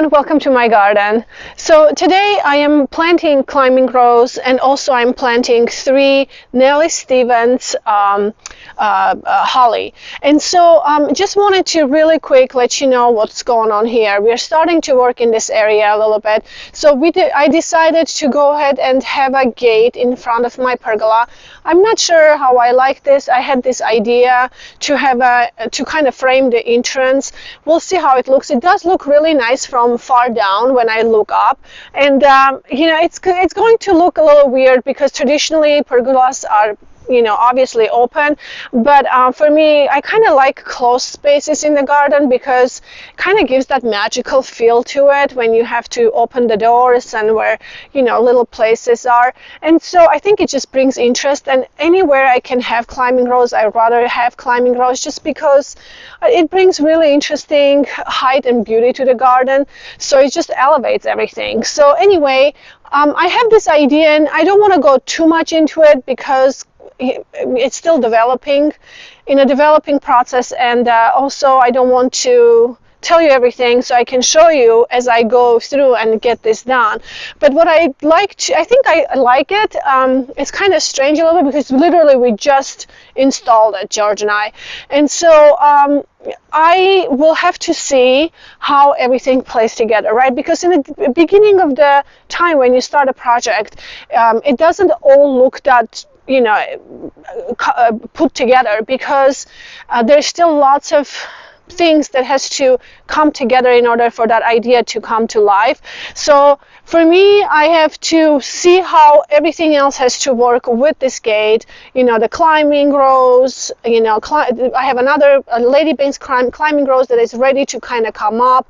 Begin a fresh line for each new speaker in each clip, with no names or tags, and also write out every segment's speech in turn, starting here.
everyone, welcome to my garden. So today I am planting climbing rose, and also I'm planting 3 Nelly Stevens holly. And so just wanted to really quick let you know what's going on here. We're starting to work in this area a little bit. So I decided to go ahead and have a gate in front of my pergola. I'm not sure how I like this. I had this idea to have to kind of frame the entrance. We'll see how it looks. It does look really nice from far down when I look up, and you know, it's going to look a little weird because traditionally pergolas are, you know, obviously open, but for me, I kind of like closed spaces in the garden because it kind of gives that magical feel to it when you have to open the doors and where, you know, little places are. And so I think it just brings interest, and anywhere I can have climbing rose, I'd rather have climbing rose just because it brings really interesting height and beauty to the garden. So it just elevates everything. So anyway, I have this idea, and I don't want to go too much into it because it's still developing, in a developing process, and also I don't want to tell you everything, so I can show you as I go through and get this done. But what I like to, I think I like it. It's kind of strange a little bit because literally we just installed it, George and I, and so I will have to see how everything plays together, right? Because in the beginning of the time when you start a project, it doesn't all look that, you know, put together, because there's still lots of things that has to come together in order for that idea to come to life. So for me, I have to see how everything else has to work with this gate. You know, the climbing rose, you know, I have another ladybanks climbing rose that is ready to kind of come up.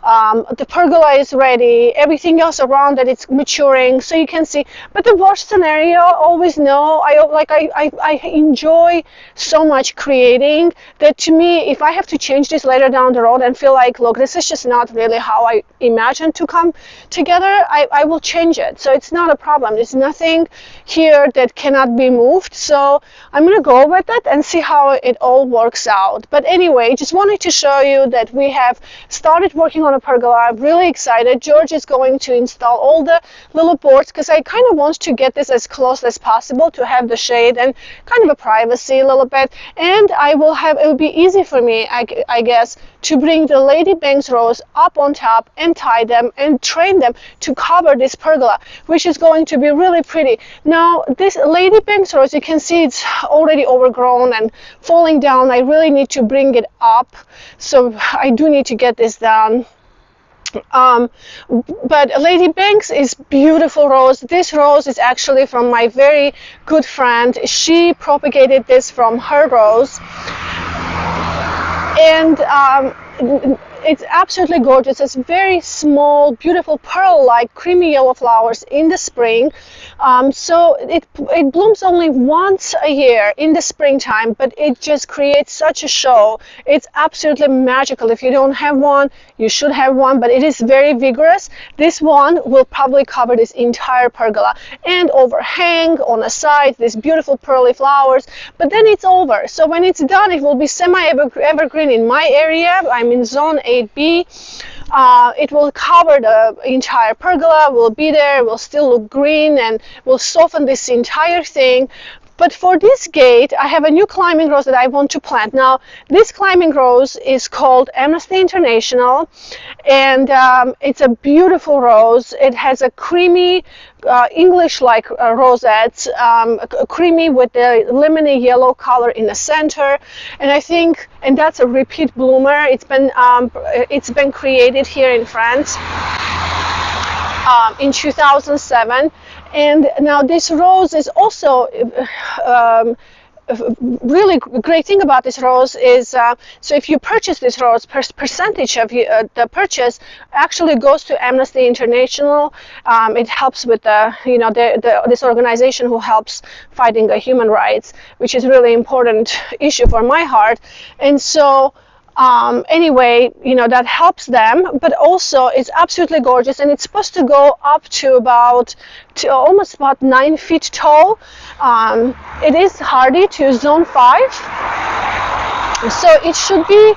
The pergola is ready, everything else around that it's maturing, so you can see. But the worst scenario, always know, I enjoy so much creating that, to me, if I have to change this later down the road and feel like, look, this is just not really how I imagined to come together, I will change it. So it's not a problem. There's nothing here that cannot be moved. So I'm going to go with it and see how it all works out. But anyway, just wanted to show you that we have started working on a pergola. I'm really excited. George is going to install all the little boards because I kind of want to get this as close as possible to have the shade and kind of a privacy a little bit. And I will have, it will be easy for me, I guess, to bring the ladybanks rose up on top and tie them and train them to cover this pergola, which is going to be really pretty. Now, this ladybanks rose, you can see it's already overgrown and falling down. I really need to bring it up, so I do need to get this down. But ladybanks is beautiful rose. This rose is actually from my very good friend. She propagated this from her rose, and it's absolutely gorgeous. It's very small, beautiful pearl-like creamy yellow flowers in the spring. So it blooms only once a year in the springtime, but it just creates such a show. It's absolutely magical. If you don't have one, you should have one, but it is very vigorous. This one will probably cover this entire pergola and overhang on the side, these beautiful pearly flowers, but then it's over. So when it's done, it will be semi-evergreen in my area. I'm in zone 8B. It will cover the entire pergola, will be there, will still look green, and will soften this entire thing. But for this gate, I have a new climbing rose that I want to plant. Now, this climbing rose is called Amnesty International, and it's a beautiful rose. It has a creamy, English-like rosettes, creamy with the lemony yellow color in the center. And I think, and that's a repeat bloomer. It's been created here in France in 2007. And now this rose is also really great thing about this rose is so if you purchase this rose, percentage of the purchase actually goes to Amnesty International. It helps with the, you know, this organization who helps fighting the human rights, which is a really important issue for my heart. And so anyway, you know, that helps them, but also it's absolutely gorgeous, and it's supposed to go up to almost about 9 feet tall. It is hardy to zone 5, so it should be,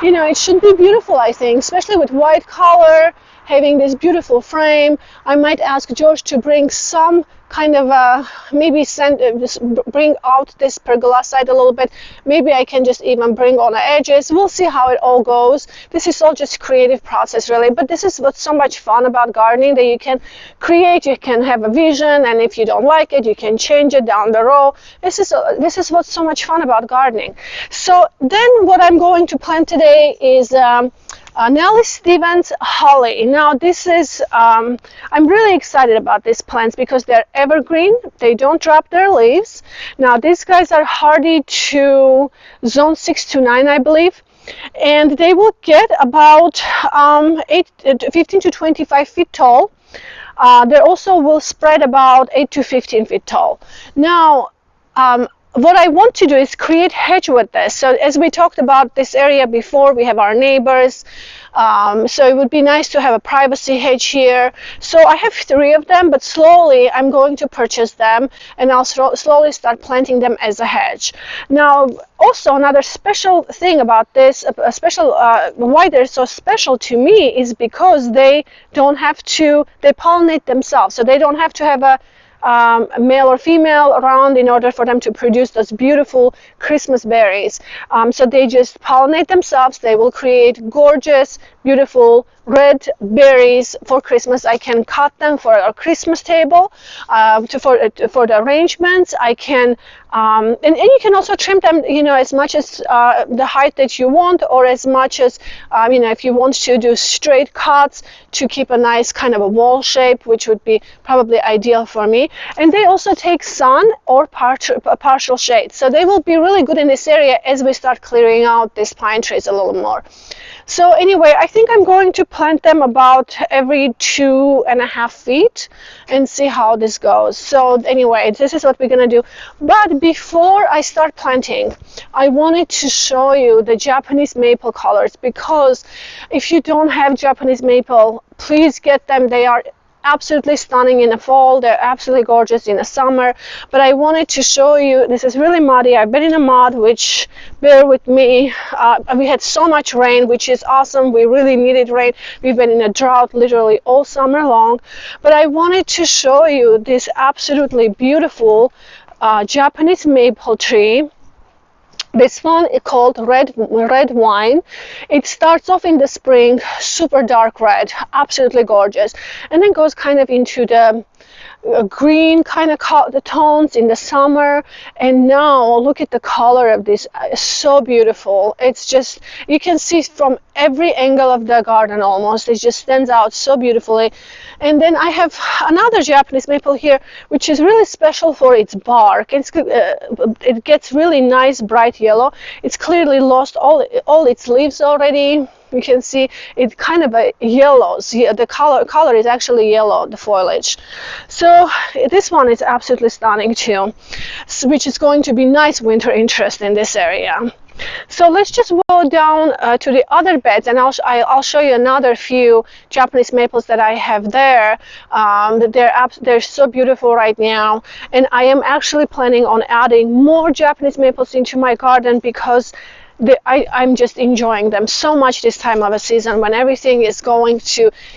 you know, it should be beautiful, I think, especially with white color. having this beautiful frame. I might ask George to bring some kind of maybe just bring out this pergola side a little bit. Maybe I can just even bring on the edges. We'll see how it all goes. This is all just creative process really, but this is what's so much fun about gardening, that you can create, you can have a vision, and if you don't like it, you can change it down the road. This is what's so much fun about gardening. So then what I'm going to plant today is Nellie Stevens holly. Now this is, I'm really excited about these plants because they're evergreen. They don't drop their leaves. Now these guys are hardy to zone 6 to 9, I believe. And they will get about 15 to 25 feet tall. They also will spread about 8 to 15 feet tall. Now, what I want to do is create hedge with this. So as we talked about this area before, we have our neighbors. So it would be nice to have a privacy hedge here. So I have 3 of them, but slowly I'm going to purchase them, and I'll slowly start planting them as a hedge. Now, also another special thing about this, why they're so special to me, is because they don't have to, they pollinate themselves. So they don't have to have a male or female around in order for them to produce those beautiful Christmas berries. So they just pollinate themselves. They will create gorgeous, beautiful red berries for Christmas. I can cut them for a Christmas table, for the arrangements. I can, and you can also trim them, you know, as much as the height that you want, or as much as, you know, if you want to do straight cuts to keep a nice kind of a wall shape, which would be probably ideal for me. And they also take sun or partial shade. So they will be really good in this area as we start clearing out these pine trees a little more. So anyway, I think I'm going to plant them about every 2.5 feet and see how this goes. So anyway, this is what we're gonna do. But before I start planting, I wanted to show you the Japanese maple colors, because if you don't have Japanese maple, please get them. They are absolutely stunning in the fall. They're absolutely gorgeous in the summer. But I wanted to show you, this is really muddy. I've been in the mud, which, bear with me. We had so much rain, which is awesome. We really needed rain. We've been in a drought literally all summer long. But I wanted to show you this absolutely beautiful Japanese maple tree. This one is called red wine. It starts off in the spring, super dark red, absolutely gorgeous, and then goes kind of into the green kind of the tones in the summer. And now look at the color of this, so beautiful. It's just, you can see from every angle of the garden almost. It just stands out so beautifully. And then I have another Japanese maple here, which is really special for its bark. It gets really nice bright yellow. It's clearly lost all its leaves already. You can see it kind of yellows. The color is actually yellow, the foliage. So this one is absolutely stunning too, which is going to be nice winter interest in this area. So let's just go down to the other beds, and I'll show you another few Japanese maples that I have there. They're so beautiful right now, and I am actually planning on adding more Japanese maples into my garden, because I'm just enjoying them so much this time of a season, when everything is going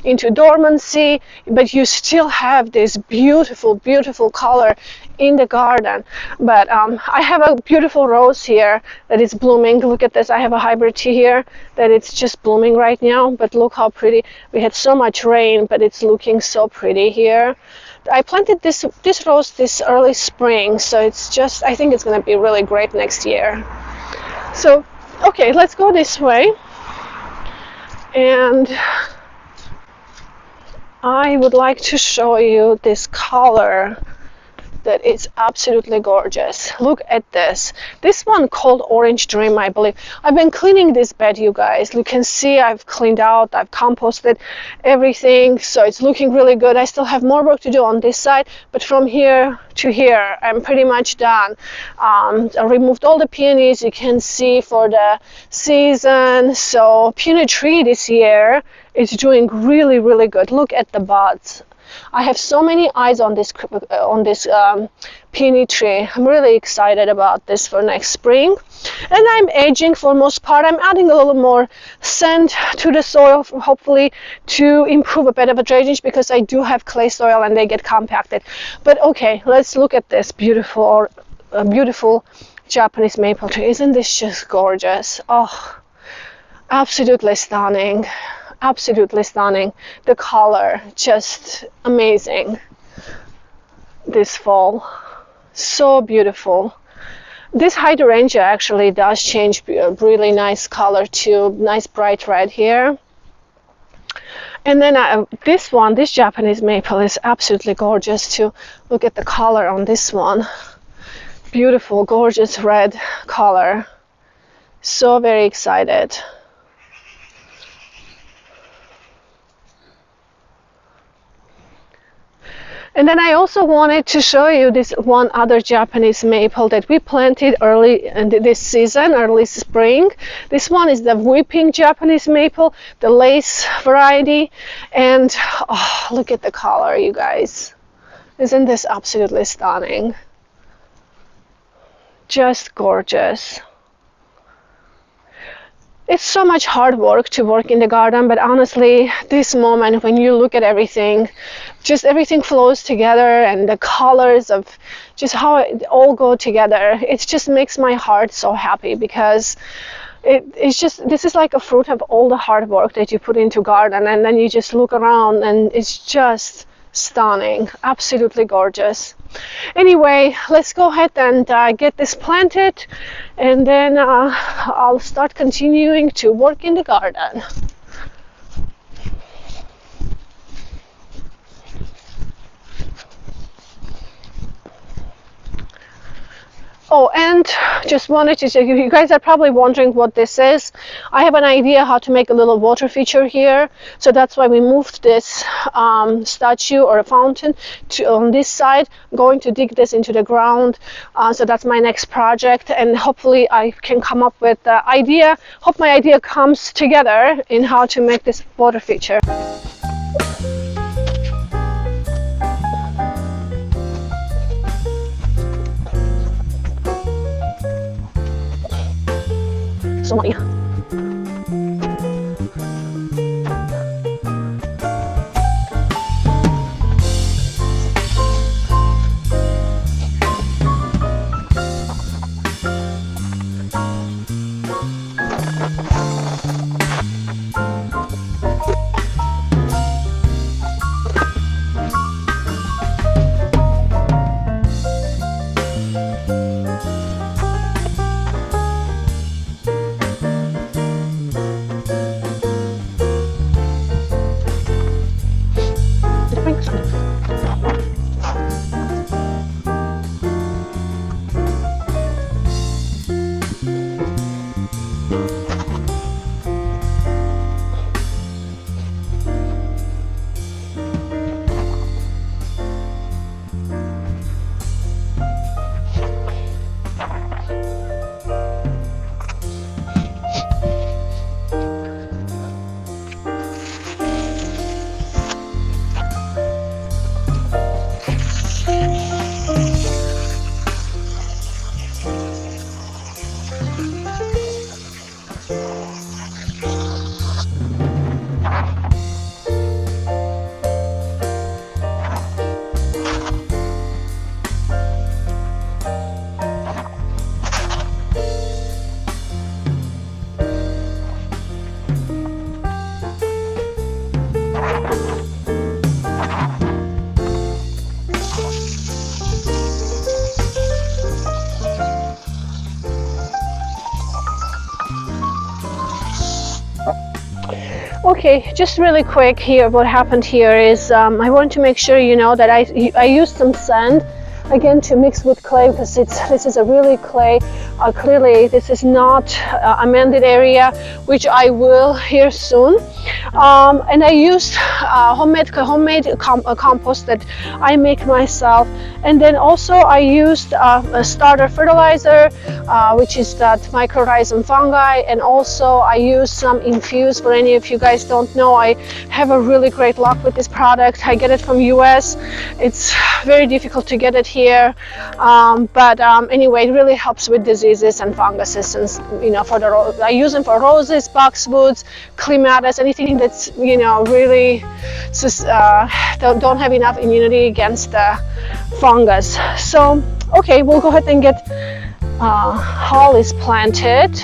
into dormancy, but you still have this beautiful, beautiful color in the garden. But I have a beautiful rose here that is blooming. Look at this. I have a hybrid tea here that it's just blooming right now, but look how pretty. We had so much rain, but it's looking so pretty here. I planted this rose this early spring, so it's just, I think it's going to be really great next year. So, okay, let's go this way. And I would like to show you this color that is absolutely gorgeous. Look at this. This one called Orange Dream, I believe. I've been cleaning this bed, you guys. You can see I've cleaned out, I've composted everything, so it's looking really good. I still have more work to do on this side, but from here to here, I'm pretty much done. I removed all the peonies, you can see, for the season. So peony tree this year is doing really, really good. Look at the buds. I have so many eyes on this peony tree. I'm really excited about this for next spring. And I'm edging for most part. I'm adding a little more sand to the soil, hopefully to improve a bit of a drainage, because I do have clay soil and they get compacted. But okay, let's look at this beautiful Japanese maple tree. Isn't this just gorgeous? Oh, absolutely stunning. Absolutely stunning. The color, just amazing this fall. So beautiful. This hydrangea actually does change a really nice color too. Nice bright red here. And then this Japanese maple is absolutely gorgeous too. Look at the color on this one. Beautiful, gorgeous red color. So very excited. And then I also wanted to show you this one other Japanese maple that we planted early in this season, early spring. This one is the weeping Japanese maple, the lace variety. And oh, look at the color, you guys. Isn't this absolutely stunning? Just gorgeous. It's so much hard work to work in the garden, but honestly, this moment when you look at everything, just everything flows together, and the colors of just how it all go together, it just makes my heart so happy, because it's just, this is like a fruit of all the hard work that you put into garden, and then you just look around and it's just stunning, absolutely gorgeous. Anyway, let's go ahead and get this planted, and then I'll start continuing to work in the garden. Oh, and just wanted to say, you guys are probably wondering what this is. I have an idea how to make a little water feature here, so that's why we moved this statue or a fountain on this side. I'm going to dig this into the ground, so that's my next project, and hopefully I can come up with the idea. Hope my idea comes together in how to make this water feature. Sorry. Okay, just really quick here, what happened here is I want to make sure you know that I used some sand again to mix with clay, because this is a really clay. Clearly this is not amended area, which I will here soon. And I used homemade compost that I make myself, and then also I used a starter fertilizer, which is that mycorrhizum fungi, and also I used some infused. For any of you guys don't know, I have a really great luck with this product. I get it from US. It's very difficult to get it here, but anyway, it really helps with diseases and funguses, and you know, I use them for roses, boxwoods, clematis, anything that's, you know, really don't have enough immunity against the fungus. So okay, we'll go ahead and get hollies planted.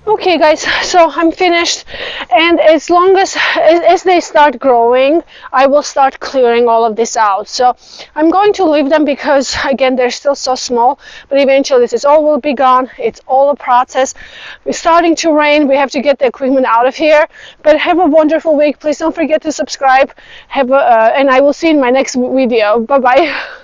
Okay guys, so I'm finished, and as long as they start growing, I will start clearing all of this out. So I'm going to leave them because again, they're still so small, but eventually this all will be gone. It's all a process. It's starting to rain, we have to get the equipment out of here. But have a wonderful week. Please don't forget to subscribe. And I will see you in my next video. Bye bye.